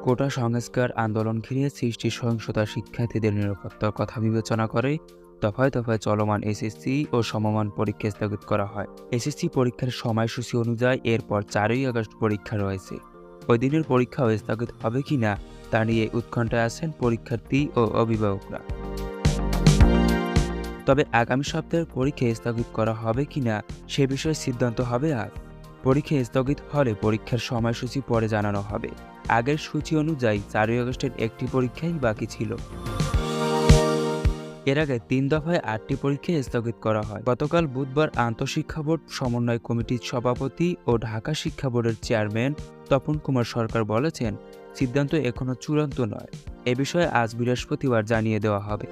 কোটা সংস্কার আন্দোলন ঘিরে সৃষ্টি সহিংসতা শিক্ষার্থীদের নিরাপত্তার কথা বিবেচনা করে দফায় দফায় চলমান এসএসসি ও সমমান পরীক্ষা স্থগিত করা হয়। এসএসসি পরীক্ষার সময়সূচি অনুযায়ী এরপর 4ই আগস্ট পরীক্ষা রয়েছে। ওই দিনের পরীক্ষাও স্থগিত হবে কিনা তা নিয়ে উৎকণ্ঠায় আছেন পরীক্ষার্থী ও অভিভাবকরা। তবে আগামী সপ্তাহের পরীক্ষা স্থগিত করা হবে কিনা সে বিষয়ে সিদ্ধান্ত হবে আজ। পরীক্ষা স্থগিত হলে পরীক্ষার সময়সূচি পরে জানানো হবে। আগের সূচি অনুযায়ী 4ই আগস্টের একটি পরীক্ষাই বাকি ছিল। এর আগে 3 দফায় 8টি পরীক্ষা স্থগিত করা হয়। গতকাল বুধবার আন্তঃশিক্ষা বোর্ড সমন্বয় কমিটির সভাপতি ও ঢাকা শিক্ষা বোর্ডের চেয়ারম্যান তপন কুমার সরকার বলেছেন, সিদ্ধান্ত এখনো চূড়ান্ত নয়। এ বিষয়ে আজ বৃহস্পতিবার জানিয়ে দেওয়া হবে।